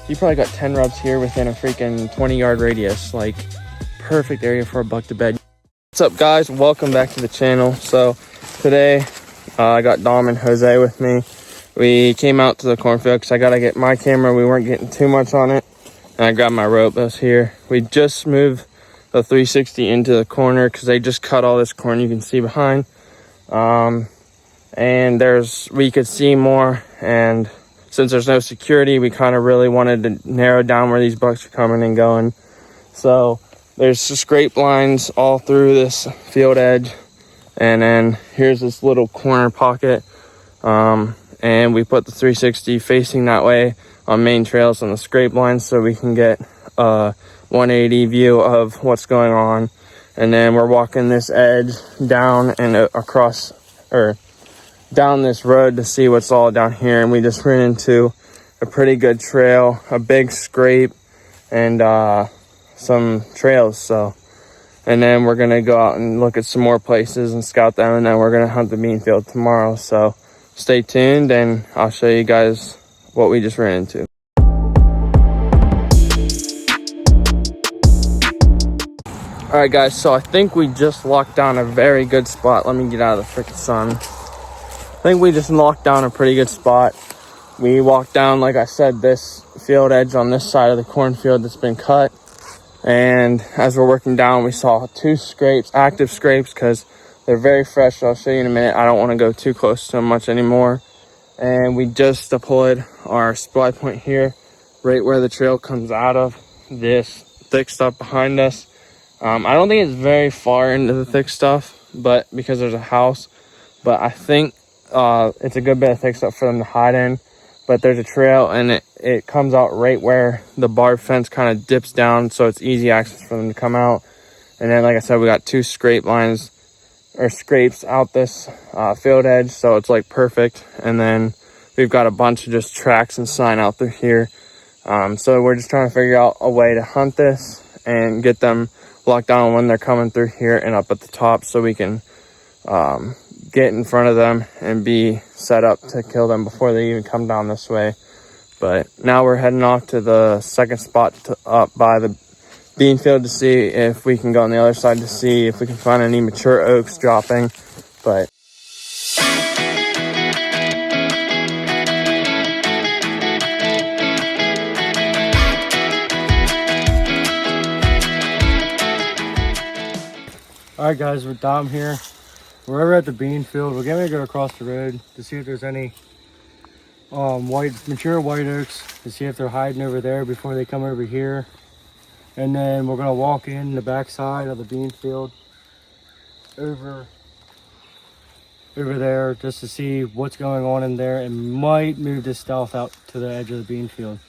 you probably got 10 rubs here within a freaking 20-yard radius. Like, perfect area for a buck to bed. What's up, guys? Welcome back to the channel. So today I got Dom and Jose with me. We came out to the cornfield because I gotta get my camera. We weren't getting too much on it, and I grabbed my rope that was here. We just moved the 360 into the corner because they just cut all this corn you can see behind. And we could see more, and since there's no security, we kind of really wanted to narrow down where these bucks are coming and going. So there's just scrape lines all through this field edge, and then here's this little corner pocket, and we put the 360 facing that way on main trails on the scrape lines so we can get a 180 view of what's going on. And then we're walking this edge down and across, or down this road to see what's all down here. And we just ran into a pretty good trail, a big scrape, and some trails. So, and then we're gonna go out and look at some more places and scout them, and then we're gonna hunt the bean field tomorrow. So stay tuned and I'll show you guys what we just ran into. All right, guys, so I think we just locked down a very good spot. Let me get out of the freaking sun. I think we just locked down a pretty good spot. We walked down, like I said, this field edge on this side of the cornfield that's been cut. And as we're working down, we saw 2 scrapes, active scrapes, because they're very fresh. I'll show you in a minute. I don't want to go too close to them much anymore. And we just deployed our SPYPOINT here, right where the trail comes out of this thick stuff behind us. I don't think it's very far into the thick stuff, but because there's a house, but I think it's a good bit of thick stuff for them to hide in. But there's a trail, and it comes out right where the barbed fence kind of dips down, so it's easy access for them to come out. And then, like I said, we got 2 scrape lines or scrapes out this field edge, so it's like perfect. And then we've got a bunch of just tracks and sign out through here. So we're just trying to figure out a way to hunt this and get them locked down when they're coming through here and up at the top, so we can get in front of them and be set up to kill them before they even come down this way. But now we're heading off to the second spot up by the bean field to see if we can go on the other side to see if we can find any mature oaks dropping. But all right, guys, with Dom here, we're over at the bean field. We're gonna go across the road to see if there's any mature white oaks, to see if they're hiding over there before they come over here. And then we're gonna walk in the back side of the bean field over there just to see what's going on in there, and might move this stealth out to the edge of the bean field.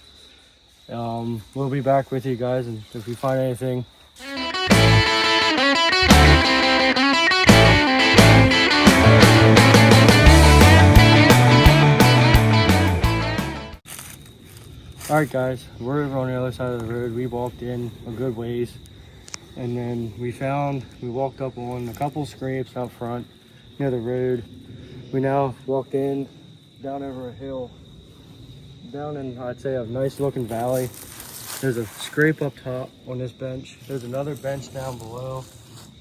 We'll be back with you guys, and if we find anything. All right, guys, we're over on the other side of the road. We walked in a good ways, and then we walked up on a couple scrapes out front near the road. We now walked in down over a hill, down in, I'd say, a nice looking valley. There's a scrape up top on this bench. There's another bench down below,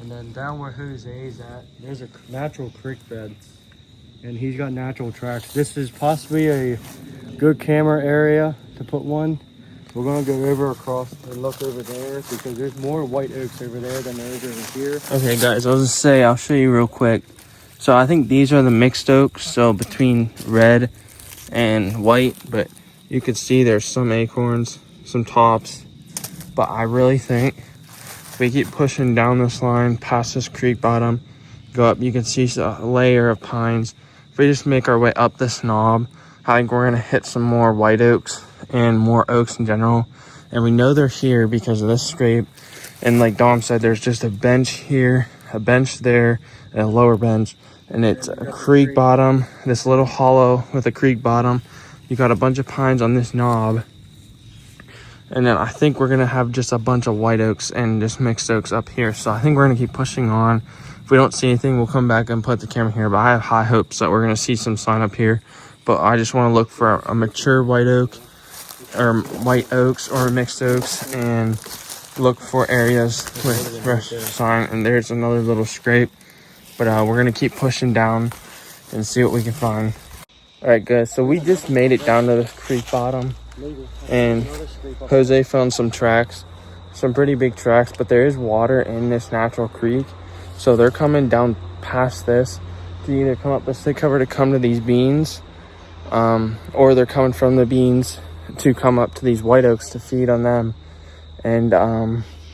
and then down where Jose's at, there's a natural creek bed, and he's got natural tracks. This is possibly a good camera area to put one. We're gonna go over across and look over there because there's more white oaks over there than there is over here. Okay, guys, I was gonna say, I'll show you real quick. So I think these are the mixed oaks, so between red and white, but you can see there's some acorns, some tops. But I really think if we keep pushing down this line past this creek bottom, go up, you can see a layer of pines. If we just make our way up this knob, I think we're gonna hit some more white oaks and more oaks in general. And we know they're here because of this scrape. And like Dom said, there's just a bench here, a bench there, and a lower bench. And it's a creek bottom, this little hollow with a creek bottom. You got a bunch of pines on this knob. And then I think we're gonna have just a bunch of white oaks and just mixed oaks up here. So I think we're gonna keep pushing on. If we don't see anything, we'll come back and put the camera here. But I have high hopes that we're gonna see some sign up here. But I just wanna look for a mature white oak or white oaks or mixed oaks and look for areas with fresh sign. And there's another little scrape, but we're gonna keep pushing down and see what we can find. All right, guys, so we just made it down to this creek bottom, and Jose found some tracks, some pretty big tracks, but there is water in this natural creek, so they're coming down past this to either come up the stick cover to come to these beans, or they're coming from the beans to come up to these white oaks to feed on them and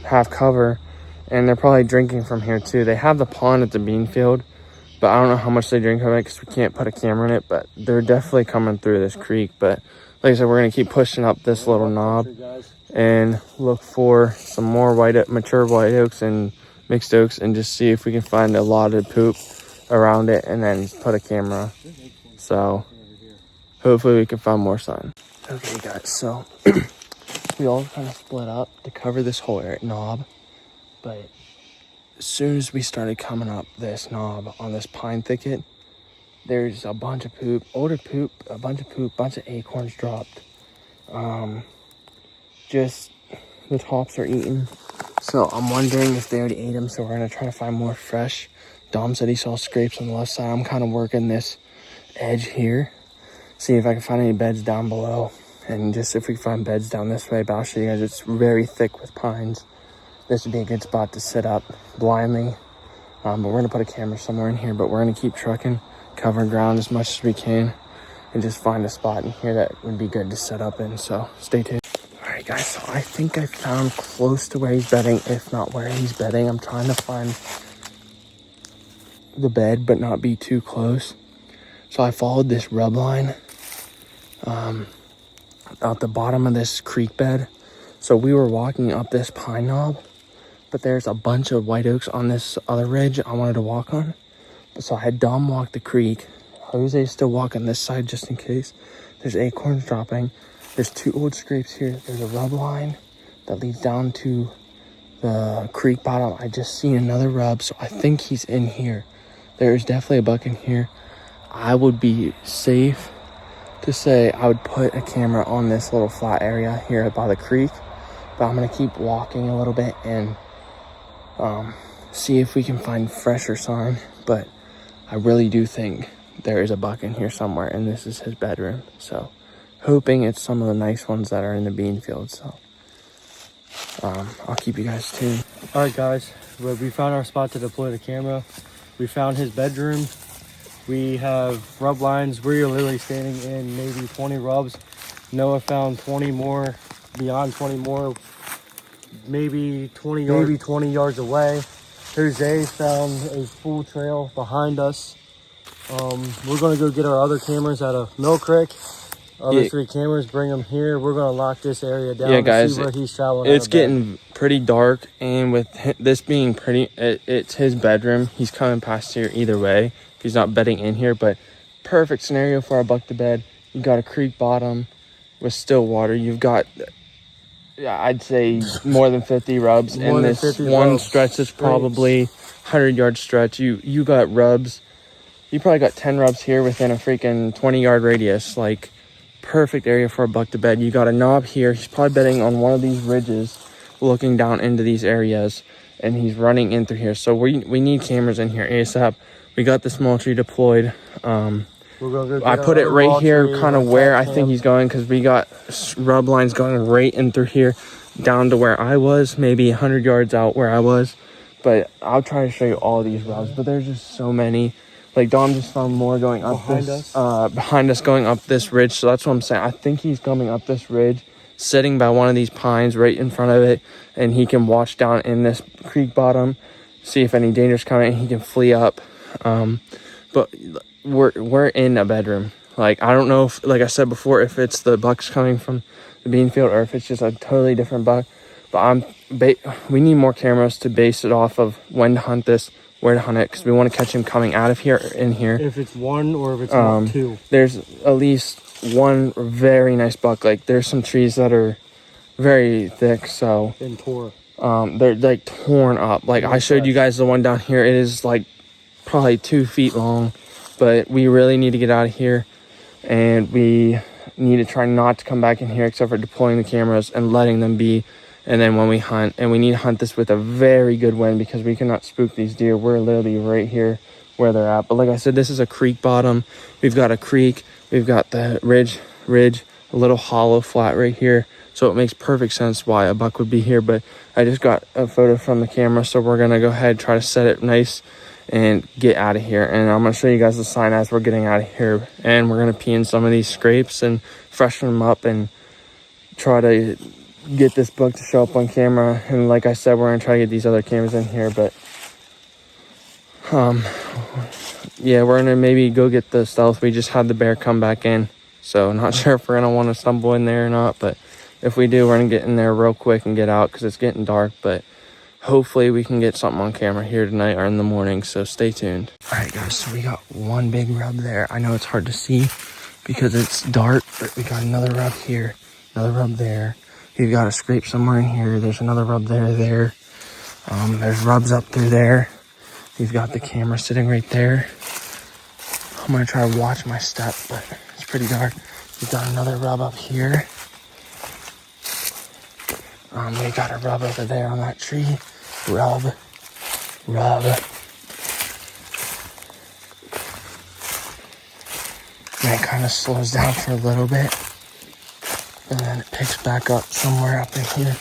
have cover. And they're probably drinking from here too. They have the pond at the bean field, but I don't know how much they drink of it because we can't put a camera in it, but they're definitely coming through this creek. But like I said, we're going to keep pushing up this little knob and look for some more mature white oaks and mixed oaks and just see if we can find a lot of poop around it and then put a camera. So hopefully we can find more sign. Okay, guys, so we all kind of split up to cover this whole knob, but as soon as we started coming up this knob on this pine thicket, there's a bunch of poop, older poop, a bunch of acorns dropped. Just the tops are eaten. So I'm wondering if they already ate them. So we're gonna try to find more fresh. Dom said he saw scrapes on the left side. I'm kind of working this edge here, see if I can find any beds down below. And just if we find beds down this way, but I'll show you guys, it's very thick with pines. This would be a good spot to sit up blindly. But we're gonna put a camera somewhere in here, but we're gonna keep trucking, covering ground as much as we can, and just find a spot in here that would be good to set up in. So stay tuned. All right, guys, so I think I found close to where he's bedding, if not where he's bedding. I'm trying to find the bed, but not be too close. So I followed this rub line out the bottom of this creek bed. So we were walking up this pine knob, but there's a bunch of white oaks on this other ridge I wanted to walk on. So I had Dom walk the creek. Jose's still walking this side just in case. There's acorns dropping. There's two old scrapes here. There's a rub line that leads down to the creek bottom. I just seen another rub, so I think he's in here. There's definitely a buck in here. I would be safe to say I would put a camera on this little flat area here by the creek, but I'm gonna keep walking a little bit and see if we can find fresher sign. But I really do think there is a buck in here somewhere, and this is his bedroom. So hoping it's some of the nice ones that are in the bean field. So I'll keep you guys tuned. All right, guys, we found our spot to deploy the camera. We found his bedroom. We have rub lines. We're literally standing in maybe 20 rubs. Noah found 20 more, beyond 20 more, maybe 20 yards away. Jose found a full trail behind us. We're gonna go get our other cameras out of Mill Creek. Other 3 cameras, bring them here. We're gonna lock this area down. Yeah, guys, see where he's traveling. It's getting pretty dark, and with this being it's his bedroom. He's coming past here either way. He's not bedding in here, but perfect scenario for a buck to bed. You got a creek bottom with still water. You've got, I'd say, more than 50 rubs in this one stretch. Is probably 100-yard stretch. You got rubs. You probably got 10 rubs here within a freaking 20-yard radius. Like, perfect area for a buck to bed. You got a knob here. He's probably bedding on one of these ridges, looking down into these areas, and he's running in through here. So we need cameras in here ASAP. We got the small tree deployed. I put it right here, kind of where I think he's going, because we got rub lines going right in through here, down to where I was, maybe 100 yards out where I was. But I'll try to show you all of these rubs, but there's just so many. Like, Dom just found more going up behind us going up this ridge. So that's what I'm saying. I think he's coming up this ridge, sitting by one of these pines right in front of it, and he can watch down in this creek bottom, see if any danger's coming, and he can flee up. But we're in a bedroom. Like, I don't know if, like I said before, if it's the bucks coming from the bean field or if it's just a totally different buck. But we need more cameras to base it off of when to hunt this, where to hunt it, because we want to catch him coming out of here or in here. If it's one or if it's not 2. There's at least one very nice buck. Like, there's some trees that are very thick, so and tore. They're like torn up. Like, I showed you guys the one down here. It is like probably 2 feet long, but we really need to get out of here. And we need to try not to come back in here except for deploying the cameras and letting them be. And then when we hunt, and we need to hunt this with a very good wind because we cannot spook these deer. We're literally right here where they're at. But like I said, this is a creek bottom. We've got a creek, we've got the ridge, a little hollow flat right here. So it makes perfect sense why a buck would be here. But I just got a photo from the camera, so we're gonna go ahead, try to set it nice and get out of here. And I'm gonna show you guys the sign as we're getting out of here. And we're gonna pee in some of these scrapes and freshen them up and try to get this buck to show up on camera. And like I said, we're gonna try to get these other cameras in here. But yeah, we're gonna maybe go get the stealth. We just had the bear come back in, so not sure if we're gonna want to stumble in there or not. But if we do, we're gonna get in there real quick and get out because it's getting dark. But hopefully we can get something on camera here tonight or in the morning, so stay tuned. All right, guys, so we got one big rub there. I know it's hard to see because it's dark, but we got another rub here, another rub there. We've got a scrape somewhere in here. There's another rub there. There's rubs up through there. We've got the camera sitting right there. I'm gonna try to watch my step, but it's pretty dark. We've got another rub up here. We got a rub over there on that tree. Rub. And it kind of slows down for a little bit. And then it picks back up somewhere up in here.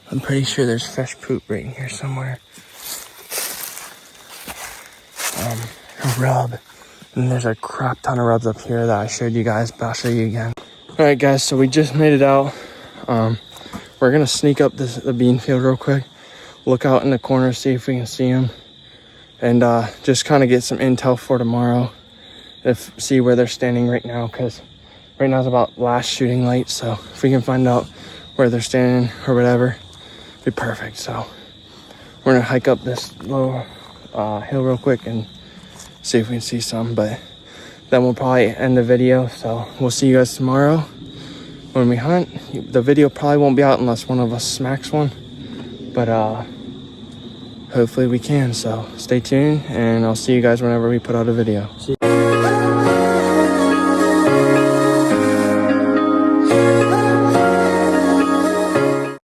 I'm pretty sure there's fresh poop right in here somewhere. A rub. And there's a crap ton of rubs up here that I showed you guys, but I'll show you again. Alright guys, so we just made it out. We're gonna sneak up the bean field real quick. Look out in the corner, see if we can see them. And just kind of get some intel for tomorrow. See where they're standing right now, because right now is about last shooting light. So if we can find out where they're standing or whatever, it'd be perfect. So we're gonna hike up this low hill real quick and see if we can see some. But then we'll probably end the video. So we'll see you guys tomorrow when we hunt. The video probably won't be out unless one of us smacks one. But hopefully we can. So stay tuned, and I'll see you guys whenever we put out a video.